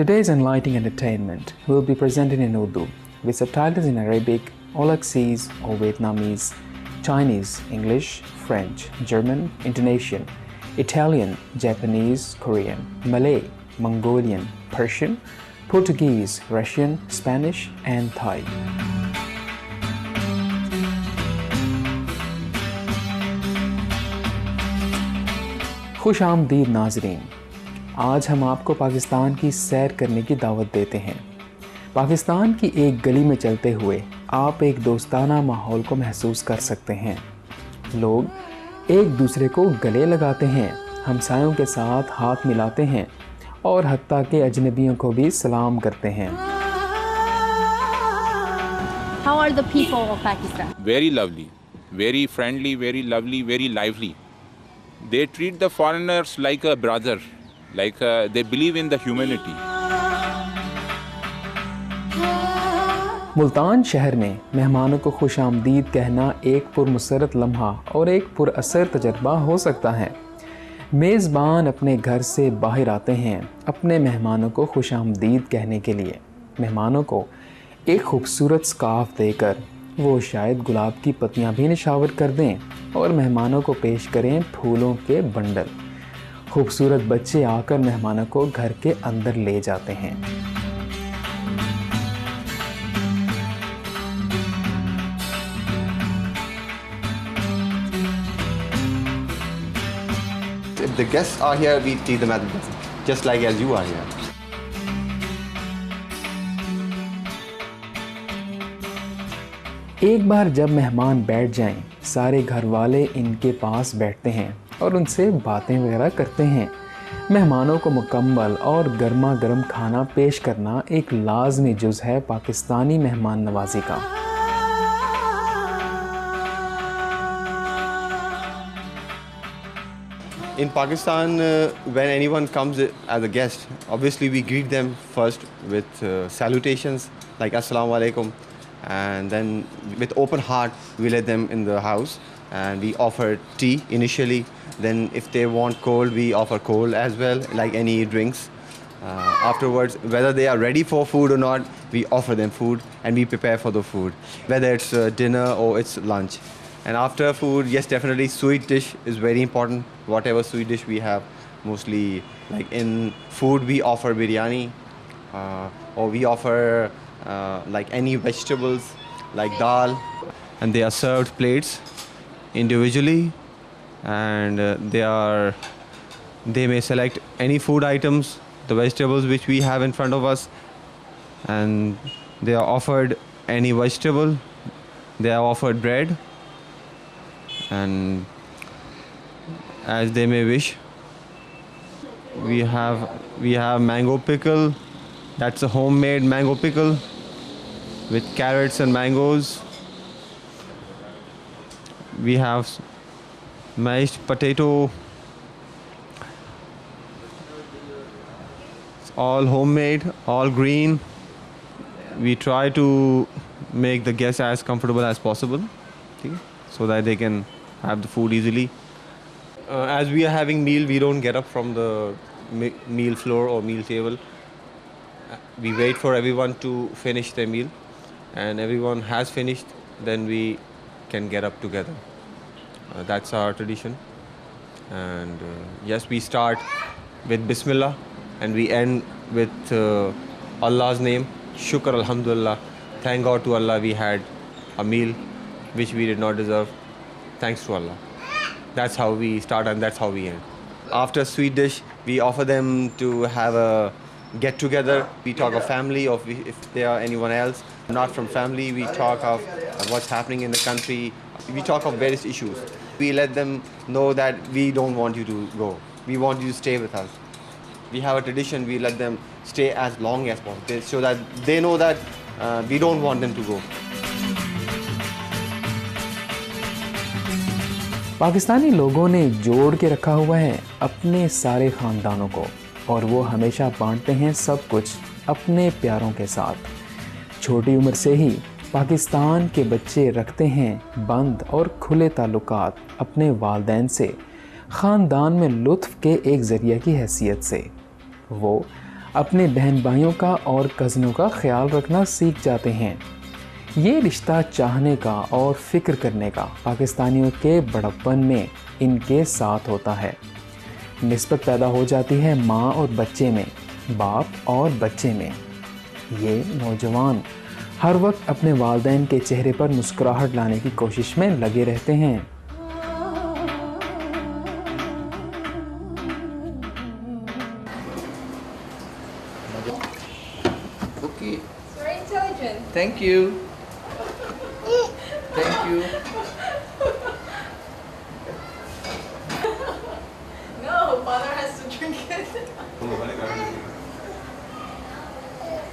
Today's enlightening entertainment will be presented in Urdu with subtitles in Arabic, Aulacese or Vietnamese, Chinese, English, French, German, Indonesian, Italian, Japanese, Korean, Malay, Mongolian, Persian, Portuguese, Russian, Spanish and Thai. खुश आमदीद नाज़रीन, आज हम आपको पाकिस्तान की सैर करने की दावत देते हैं। पाकिस्तान की एक गली में चलते हुए आप एक दोस्ताना माहौल को महसूस कर सकते हैं। लोग एक दूसरे को गले लगाते हैं, हमसायों के साथ हाथ मिलाते हैं और हत्ता के अजनबियों को भी सलाम करते हैं। How are the people of Pakistan? Very lovely, very friendly, very lovely, very lively. They treat the foreigners like a brother, like they believe in the humanity. Multan शहर में मेहमानों को खुश आमदीद कहना एक पुरमसरत लम्हा और एक पुरअसर तजर्बा हो सकता है। मेज़बान अपने घर से बाहर आते हैं अपने मेहमानों को खुश आमदीद कहने के लिए। मेहमानों को एक खूबसूरत स्कार्फ देकर वो शायद गुलाब की पत्तियां भी निशावर कर दें और मेहमानों को पेश करें फूलों के बंडल। खूबसूरत बच्चे आकर मेहमानों को घर के अंदर ले जाते हैं। If the guests are here, we treat them as guests, just like as you are here. एक बार जब मेहमान बैठ जाएं, सारे घर वाले इनके पास बैठते हैं और उनसे बातें वगैरह करते हैं। मेहमानों को मुकम्मल और गर्मा गर्म खाना पेश करना एक लाज़मी जुज़ है पाकिस्तानी मेहमान नवाजी का। In Pakistan, when anyone comes as a guest, obviously we greet them first with salutations like Assalamu alaikum, and then with open heart we let them in the house and we offer tea initially. Then if they want cold, we offer cold as well, like any drinks. Afterwards, whether they are ready for food or not, we offer them food and we prepare for the food, whether it's dinner or it's lunch. And after food, yes, definitely sweet dish is very important. Whatever sweet dish we have, mostly like in food we offer biryani, or we offer like any vegetables like dal, and they are served plates individually, and they may select any food items, the vegetables which we have in front of us, and they are offered any vegetable. They are offered bread, and as they may wish. We have mango pickle. That's a homemade mango pickle with carrots and mangoes. We have mashed potato. It's all homemade, all green. We try to make the guests as comfortable as possible, okay, so that they can have the food easily. As we are having meal, we don't get up from the meal floor or meal table. We wait for everyone to finish their meal, and everyone has finished, then we can get up together. That's our tradition. And yes, we start with Bismillah and we end with Allah's name. Shukr Alhamdulillah. Thank God to Allah we had a meal which we did not deserve. Thanks to Allah. That's how we start and that's how we end. After sweet dish, we offer them to have a get together. We talk of family, of if there are anyone else not from family. We talk of what's happening in the country. We talk of various issues. We let them know that we don't want you to go. We want you to stay with us. We have a tradition. We let them stay as long as possible so that they know that we don't want them to go. Pakistani लोगों ने जोड़ के रखा हुआ है अपने सारे ख़ानदानों को और वो हमेशा बांटते हैं सब कुछ अपने प्यारों के साथ। छोटी उम्र से ही पाकिस्तान के बच्चे रखते हैं बंद और खुले ताल्लुकात अपने वालिदैन से, ख़ानदान में लुत्फ़ के एक ज़रिया की हैसियत से। वो अपने बहन भाइयों का और कज़नों का ख्याल रखना सीख जाते हैं। ये रिश्ता चाहने का और फ़िक्र करने का पाकिस्तानियों के बड़प्पन में इनके साथ होता है। निस्बत पैदा हो जाती है माँ और बच्चे में, बाप और बच्चे में। ये नौजवान हर वक्त अपने वालिदैन के चेहरे पर मुस्कुराहट लाने की कोशिश में लगे रहते हैं। Okay. Very intelligent. Thank you. Thank you. No, father has to drink it.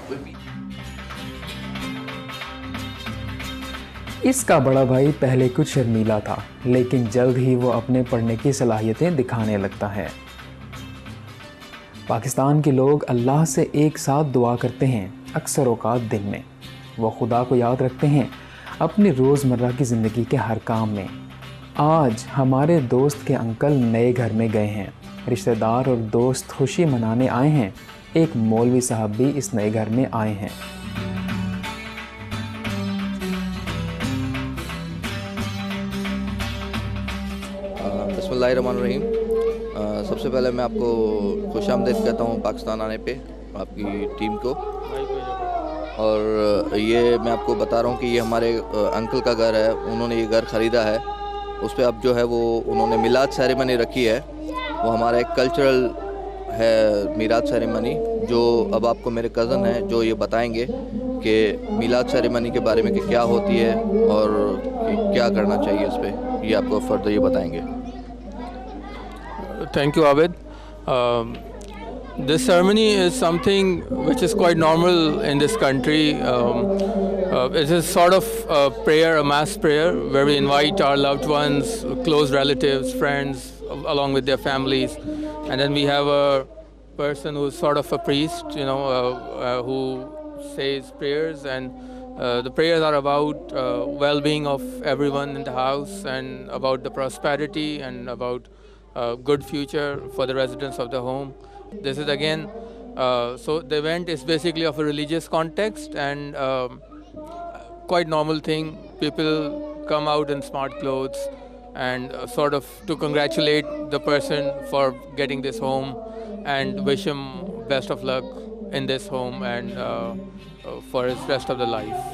Would be. इसका बड़ा भाई पहले कुछ शर्मीला था, लेकिन जल्द ही वो अपने पढ़ने की सलाहियतें दिखाने लगता है। पाकिस्तान के लोग अल्लाह से एक साथ दुआ करते हैं अक्सर औकात दिन में। वो खुदा को याद रखते हैं अपनी रोज़मर्रा की ज़िंदगी के हर काम में। आज हमारे दोस्त के अंकल नए घर में गए हैं। रिश्तेदार और दोस्त खुशी मनाने आए हैं। एक मौलवी साहब भी इस नए घर में आए हैं। बिस्मिल्लाहिर्रहमानिर्रहीम। सबसे पहले मैं आपको खुशामदीद कहता हूँ पाकिस्तान आने पे, आपकी टीम को। और ये मैं आपको बता रहा हूँ कि ये हमारे अंकल का घर है। उन्होंने ये घर ख़रीदा है। उस पर अब जो है वो उन्होंने मिलाद सेरेमनी रखी है। वो हमारा एक कल्चरल है मिलाद सेरेमनी, जो अब आपको मेरे कज़न हैं जो ये बताएंगे कि मिलाद सेरेमनी के बारे में कि क्या होती है और क्या करना चाहिए इस पर। ये आपको फर्दर ये बताएंगे। Thank you, Abid. This ceremony is something which is quite normal in this country. It is sort of a prayer, a mass prayer, where we invite our loved ones, close relatives, friends, along with their families. And then we have a person who's sort of a priest, who says prayers. And the prayers are about well-being of everyone in the house and about the prosperity and about good future for the residents of the home. This is again, so the event is basically of a religious context and quite normal thing. People come out in smart clothes and sort of to congratulate the person for getting this home and wish him best of luck in this home and for his rest of the life.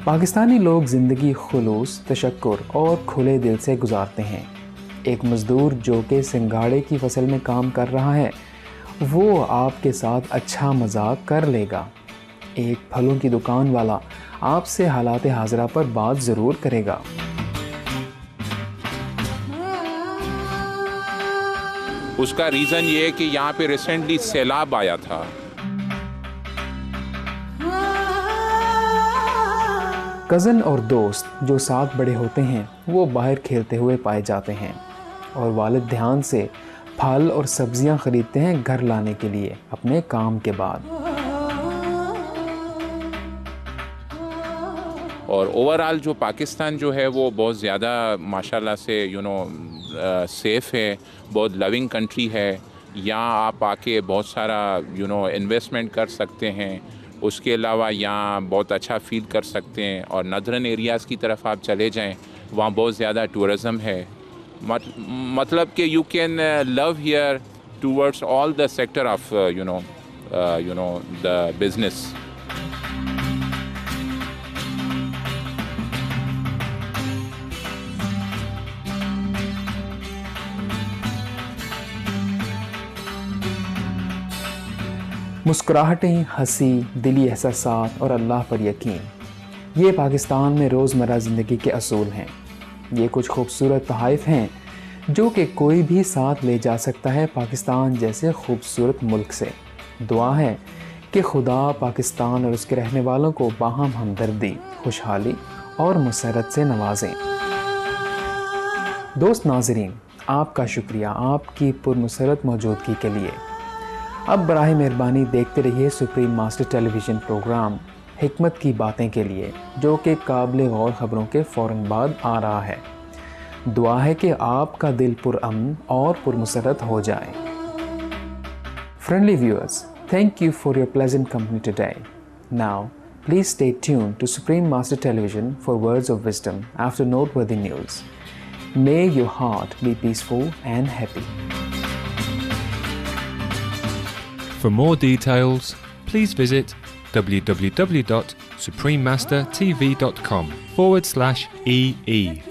Pakistani लोग ज़िंदगी खुलूस, तशक्कुर और खुले दिल से गुजारते हैं। एक मज़दूर जो कि सिंगाड़े की फसल में काम कर रहा है, वो आपके साथ अच्छा मजाक कर लेगा। एक फलों की दुकान वाला आपसे हालात हाज़रा पर बात ज़रूर करेगा। उसका रीज़न ये है कि यहाँ पे रिसेंटली सैलाब आया था। कज़न और दोस्त जो साथ बड़े होते हैं वो बाहर खेलते हुए पाए जाते हैं और वालिद ध्यान से फल और सब्जियां ख़रीदते हैं घर लाने के लिए अपने काम के बाद। और ओवरऑल जो पाकिस्तान जो है वो बहुत ज़्यादा माशाल्लाह से सेफ़ है, बहुत लविंग कंट्री है। यहाँ आप आके बहुत सारा इन्वेस्टमेंट कर सकते हैं। उसके अलावा यहाँ बहुत अच्छा फील कर सकते हैं। और नदरन एरियाज़ की तरफ आप चले जाएं, वहाँ बहुत ज़्यादा टूरिज़म है। मतलब कि you can love here towards all the sector of the business. मुस्कुराहटें, हंसी, दिली एहसासात और अल्लाह पर यकीन, ये पाकिस्तान में रोज़मर्रा ज़िंदगी के असूल हैं। ये कुछ खूबसूरत तोहफ़े हैं जो कि कोई भी साथ ले जा सकता है पाकिस्तान जैसे खूबसूरत मुल्क से। दुआ है कि खुदा पाकिस्तान और उसके रहने वालों को बाहम हमदर्दी, खुशहाली और मसरत से नवाजें। दोस्त नाज़रीन, आपका शुक्रिया आपकी पुरमसरत मौजूदगी के लिए। अब बराह मेहरबानी देखते रहिए सुप्रीम मास्टर टेलीविज़न प्रोग्राम हिकमत की बातें के लिए, जो कि काबिल गौर ख़बरों के फ़ौरन बाद आ रहा है। दुआ है कि आपका दिल पुरअमन और पुरमसरत हो जाए। Friendly viewers, thank you for your pleasant company today. Now, please stay tuned to Supreme Master Television for words of wisdom after noteworthy news. May your heart be peaceful and happy. For more details, please visit www.suprememastertv.com/EE.